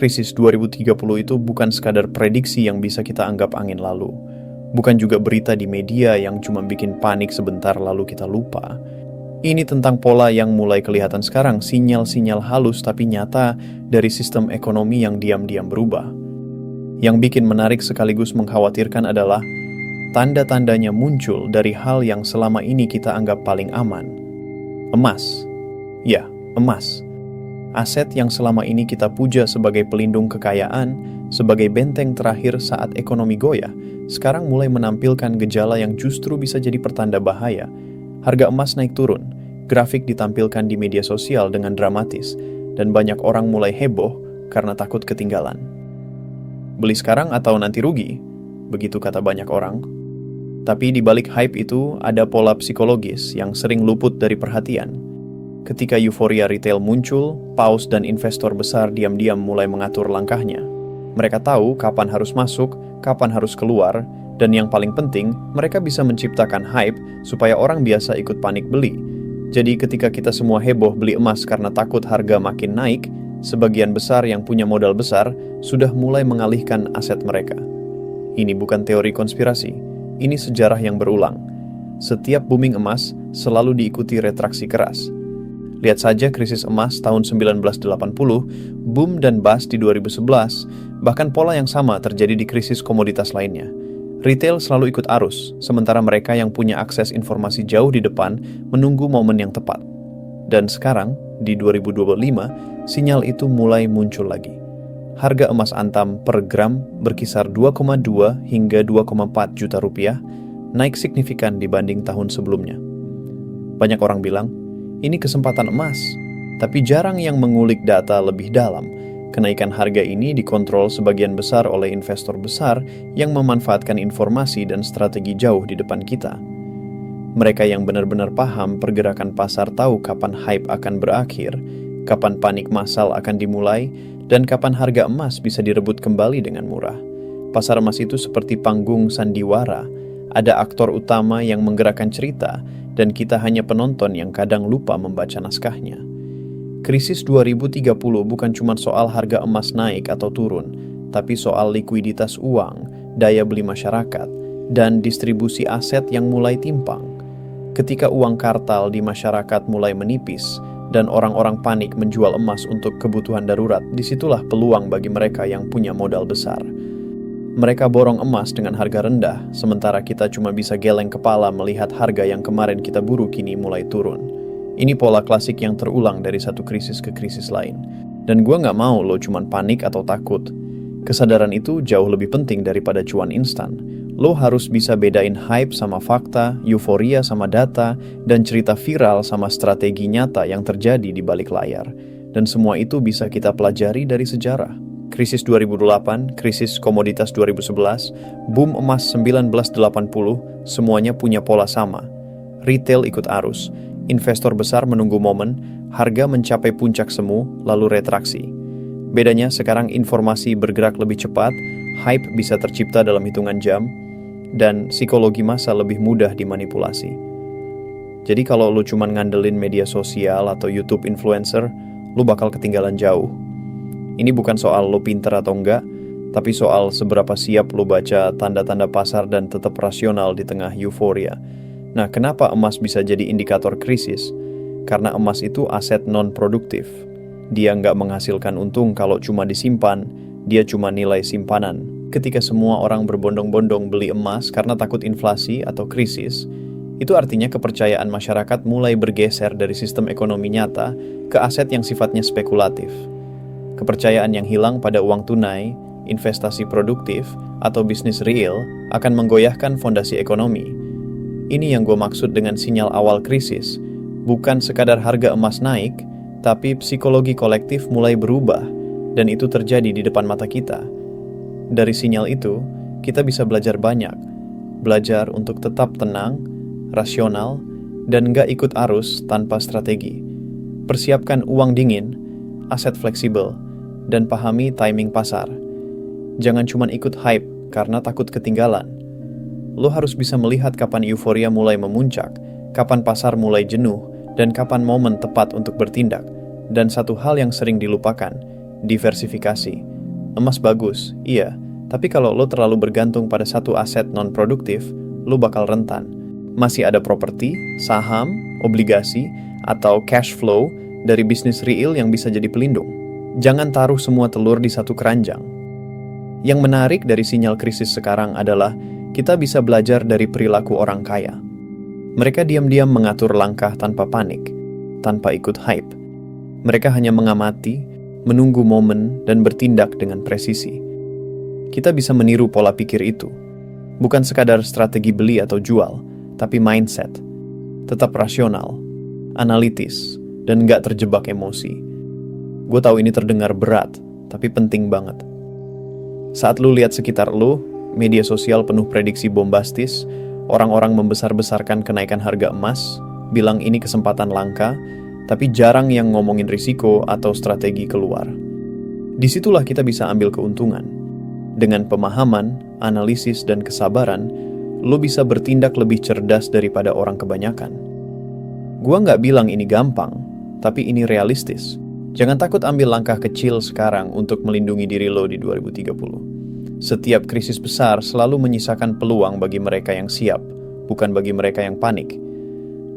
krisis 2030 itu bukan sekadar prediksi yang bisa kita anggap angin lalu. Bukan juga berita di media yang cuma bikin panik sebentar lalu kita lupa. Ini tentang pola yang mulai kelihatan sekarang, sinyal-sinyal halus tapi nyata dari sistem ekonomi yang diam-diam berubah. Yang bikin menarik sekaligus mengkhawatirkan adalah tanda-tandanya muncul dari hal yang selama ini kita anggap paling aman. Emas. Ya, emas. Aset yang selama ini kita puja sebagai pelindung kekayaan, sebagai benteng terakhir saat ekonomi goyah, sekarang mulai menampilkan gejala yang justru bisa jadi pertanda bahaya. Harga emas naik turun, grafik ditampilkan di media sosial dengan dramatis, dan banyak orang mulai heboh karena takut ketinggalan. Beli sekarang atau nanti rugi, begitu kata banyak orang. Tapi di balik hype itu ada pola psikologis yang sering luput dari perhatian. Ketika euforia retail muncul, paus dan investor besar diam-diam mulai mengatur langkahnya. Mereka tahu kapan harus masuk, kapan harus keluar, dan yang paling penting, mereka bisa menciptakan hype supaya orang biasa ikut panik beli. Jadi ketika kita semua heboh beli emas karena takut harga makin naik, sebagian besar yang punya modal besar sudah mulai mengalihkan aset mereka. Ini bukan teori konspirasi, ini sejarah yang berulang. Setiap booming emas selalu diikuti retraksi keras. Lihat saja krisis emas tahun 1980, boom dan bust di 2011, bahkan pola yang sama terjadi di krisis komoditas lainnya. Retail selalu ikut arus, sementara mereka yang punya akses informasi jauh di depan menunggu momen yang tepat. Dan sekarang, di 2025, sinyal itu mulai muncul lagi. Harga emas antam per gram berkisar 2,2 hingga 2,4 juta rupiah, naik signifikan dibanding tahun sebelumnya. Banyak orang bilang, ini kesempatan emas, tapi jarang yang mengulik data lebih dalam. Kenaikan harga ini dikontrol sebagian besar oleh investor besar yang memanfaatkan informasi dan strategi jauh di depan kita. Mereka yang benar-benar paham pergerakan pasar tahu kapan hype akan berakhir, kapan panik massal akan dimulai, dan kapan harga emas bisa direbut kembali dengan murah. Pasar emas itu seperti panggung sandiwara, ada aktor utama yang menggerakkan cerita, dan kita hanya penonton yang kadang lupa membaca naskahnya. Krisis 2030 bukan cuma soal harga emas naik atau turun, tapi soal likuiditas uang, daya beli masyarakat, dan distribusi aset yang mulai timpang. Ketika uang kartal di masyarakat mulai menipis, dan orang-orang panik menjual emas untuk kebutuhan darurat, disitulah peluang bagi mereka yang punya modal besar. Mereka borong emas dengan harga rendah, sementara kita cuma bisa geleng kepala melihat harga yang kemarin kita buru kini mulai turun. Ini pola klasik yang terulang dari satu krisis ke krisis lain. Dan gue gak mau lo cuman panik atau takut. Kesadaran itu jauh lebih penting daripada cuan instan. Lo harus bisa bedain hype sama fakta, euforia sama data, dan cerita viral sama strategi nyata yang terjadi di balik layar. Dan semua itu bisa kita pelajari dari sejarah. Krisis 2008, krisis komoditas 2011, boom emas 1980, semuanya punya pola sama. Retail ikut arus. Investor besar menunggu momen, harga mencapai puncak semu, lalu retraksi. Bedanya sekarang informasi bergerak lebih cepat, hype bisa tercipta dalam hitungan jam, dan psikologi massa lebih mudah dimanipulasi. Jadi kalau lu cuma ngandelin media sosial atau YouTube influencer, lu bakal ketinggalan jauh. Ini bukan soal lu pinter atau enggak, tapi soal seberapa siap lu baca tanda-tanda pasar dan tetap rasional di tengah euforia. Nah, kenapa emas bisa jadi indikator krisis? Karena emas itu aset non-produktif. Dia nggak menghasilkan untung kalau cuma disimpan, dia cuma nilai simpanan. Ketika semua orang berbondong-bondong beli emas karena takut inflasi atau krisis, itu artinya kepercayaan masyarakat mulai bergeser dari sistem ekonomi nyata ke aset yang sifatnya spekulatif. Kepercayaan yang hilang pada uang tunai, investasi produktif, atau bisnis real akan menggoyahkan fondasi ekonomi. Ini yang gue maksud dengan sinyal awal krisis. Bukan sekadar harga emas naik, tapi psikologi kolektif mulai berubah, dan itu terjadi di depan mata kita. Dari sinyal itu, kita bisa belajar banyak. Belajar untuk tetap tenang, rasional, dan gak ikut arus tanpa strategi. Persiapkan uang dingin, aset fleksibel, dan pahami timing pasar. Jangan cuma ikut hype karena takut ketinggalan. Lo harus bisa melihat kapan euforia mulai memuncak, kapan pasar mulai jenuh, dan kapan momen tepat untuk bertindak. Dan satu hal yang sering dilupakan, diversifikasi. Emas bagus, iya. Tapi kalau lo terlalu bergantung pada satu aset non-produktif, lo bakal rentan. Masih ada properti, saham, obligasi, atau cash flow dari bisnis real yang bisa jadi pelindung. Jangan taruh semua telur di satu keranjang. Yang menarik dari sinyal krisis sekarang adalah kita bisa belajar dari perilaku orang kaya. Mereka diam-diam mengatur langkah tanpa panik, tanpa ikut hype. Mereka hanya mengamati, menunggu momen, dan bertindak dengan presisi. Kita bisa meniru pola pikir itu. Bukan sekadar strategi beli atau jual, tapi mindset. Tetap rasional, analitis, dan nggak terjebak emosi. Gue tahu ini terdengar berat, tapi penting banget. Saat lu lihat sekitar lu, media sosial penuh prediksi bombastis, orang-orang membesar-besarkan kenaikan harga emas, bilang ini kesempatan langka, tapi jarang yang ngomongin risiko atau strategi keluar. Disitulah kita bisa ambil keuntungan. Dengan pemahaman, analisis, dan kesabaran, lo bisa bertindak lebih cerdas daripada orang kebanyakan. Gua nggak bilang ini gampang, tapi ini realistis. Jangan takut ambil langkah kecil sekarang untuk melindungi diri lo di 2030. Setiap krisis besar selalu menyisakan peluang bagi mereka yang siap, bukan bagi mereka yang panik.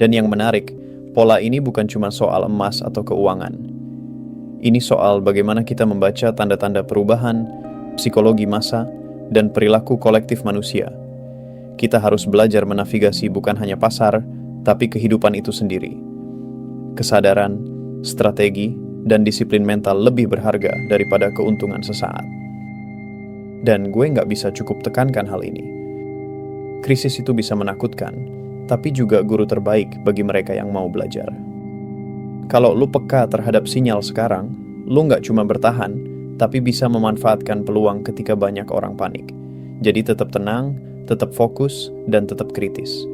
Dan yang menarik, pola ini bukan cuma soal emas atau keuangan. Ini soal bagaimana kita membaca tanda-tanda perubahan, psikologi massa, dan perilaku kolektif manusia. Kita harus belajar menavigasi bukan hanya pasar, tapi kehidupan itu sendiri. Kesadaran, strategi, dan disiplin mental lebih berharga daripada keuntungan sesaat. Dan gue nggak bisa cukup tekankan hal ini. Krisis itu bisa menakutkan, tapi juga guru terbaik bagi mereka yang mau belajar. Kalau lu peka terhadap sinyal sekarang, lu nggak cuma bertahan, tapi bisa memanfaatkan peluang ketika banyak orang panik. Jadi tetap tenang, tetap fokus, dan tetap kritis.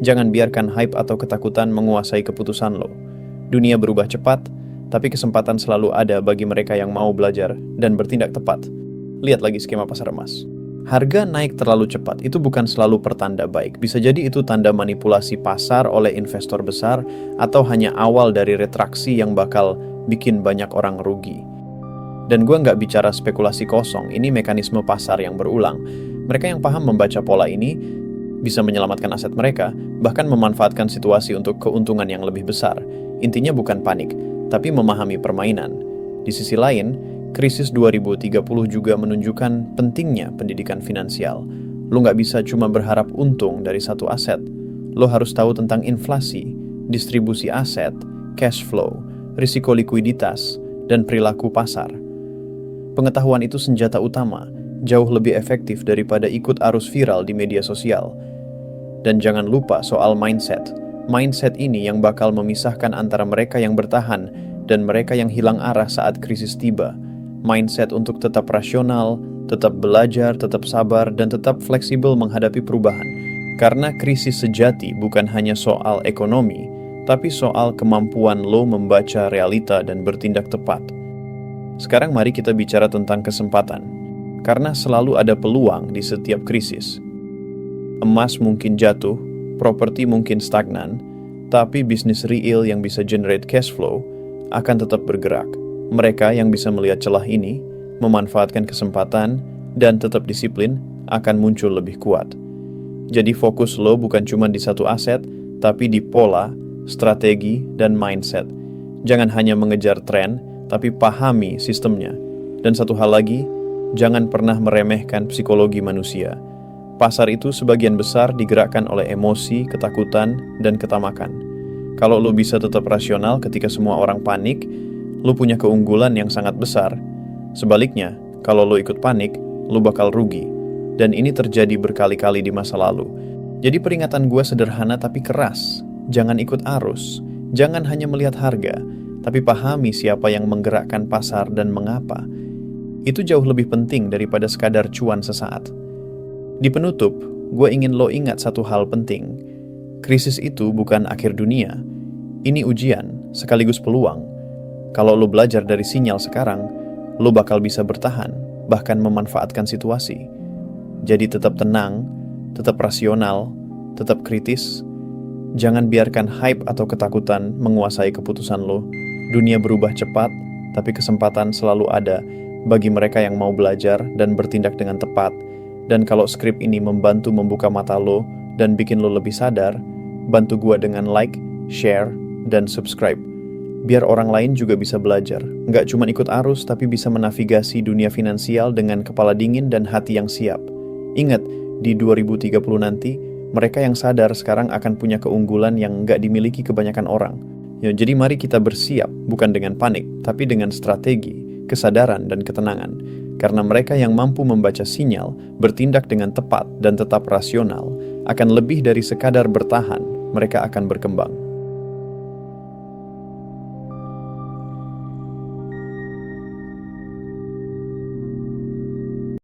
Jangan biarkan hype atau ketakutan menguasai keputusan lo. Dunia berubah cepat, tapi kesempatan selalu ada bagi mereka yang mau belajar dan bertindak tepat. Lihat lagi skema pasar emas. Harga naik terlalu cepat itu bukan selalu pertanda baik. Bisa jadi itu tanda manipulasi pasar oleh investor besar atau hanya awal dari retraksi yang bakal bikin banyak orang rugi. Dan gue nggak bicara spekulasi kosong, ini mekanisme pasar yang berulang. Mereka yang paham membaca pola ini bisa menyelamatkan aset mereka, bahkan memanfaatkan situasi untuk keuntungan yang lebih besar. Intinya bukan panik, tapi memahami permainan. Di sisi lain, krisis 2030 juga menunjukkan pentingnya pendidikan finansial. Lo nggak bisa cuma berharap untung dari satu aset. Lo harus tahu tentang inflasi, distribusi aset, cash flow, risiko likuiditas, dan perilaku pasar. Pengetahuan itu senjata utama, jauh lebih efektif daripada ikut arus viral di media sosial. Dan jangan lupa soal mindset. Mindset ini yang bakal memisahkan antara mereka yang bertahan dan mereka yang hilang arah saat krisis tiba. Mindset untuk tetap rasional, tetap belajar, tetap sabar, dan tetap fleksibel menghadapi perubahan. Karena krisis sejati bukan hanya soal ekonomi, tapi soal kemampuan lo membaca realita dan bertindak tepat. Sekarang mari kita bicara tentang kesempatan. Karena selalu ada peluang di setiap krisis. Emas mungkin jatuh, properti mungkin stagnan, tapi bisnis real yang bisa generate cash flow akan tetap bergerak. Mereka yang bisa melihat celah ini, memanfaatkan kesempatan, dan tetap disiplin akan muncul lebih kuat. Jadi fokus lo bukan cuma di satu aset, tapi di pola, strategi, dan mindset. Jangan hanya mengejar tren, tapi pahami sistemnya. Dan satu hal lagi, jangan pernah meremehkan psikologi manusia. Pasar itu sebagian besar digerakkan oleh emosi, ketakutan, dan ketamakan. Kalau lo bisa tetap rasional ketika semua orang panik, lo punya keunggulan yang sangat besar. Sebaliknya, kalau lo ikut panik, lo bakal rugi. Dan ini terjadi berkali-kali di masa lalu. Jadi peringatan gue sederhana tapi keras. Jangan ikut arus. Jangan hanya melihat harga, tapi pahami siapa yang menggerakkan pasar dan mengapa. Itu jauh lebih penting daripada sekadar cuan sesaat. Di penutup, gue ingin lo ingat satu hal penting. Krisis itu bukan akhir dunia. Ini ujian, sekaligus peluang. Kalau lo belajar dari sinyal sekarang, lo bakal bisa bertahan, bahkan memanfaatkan situasi. Jadi tetap tenang, tetap rasional, tetap kritis. Jangan biarkan hype atau ketakutan menguasai keputusan lo. Dunia berubah cepat, tapi kesempatan selalu ada bagi mereka yang mau belajar dan bertindak dengan tepat. Dan kalau skrip ini membantu membuka mata lo dan bikin lo lebih sadar, bantu gua dengan like, share, dan subscribe. Biar orang lain juga bisa belajar. Nggak cuma ikut arus, tapi bisa menavigasi dunia finansial dengan kepala dingin dan hati yang siap. Ingat, di 2030 nanti, mereka yang sadar sekarang akan punya keunggulan yang nggak dimiliki kebanyakan orang. Ya, jadi mari kita bersiap, bukan dengan panik, tapi dengan strategi, kesadaran, dan ketenangan. Karena mereka yang mampu membaca sinyal, bertindak dengan tepat, dan tetap rasional, akan lebih dari sekadar bertahan, mereka akan berkembang.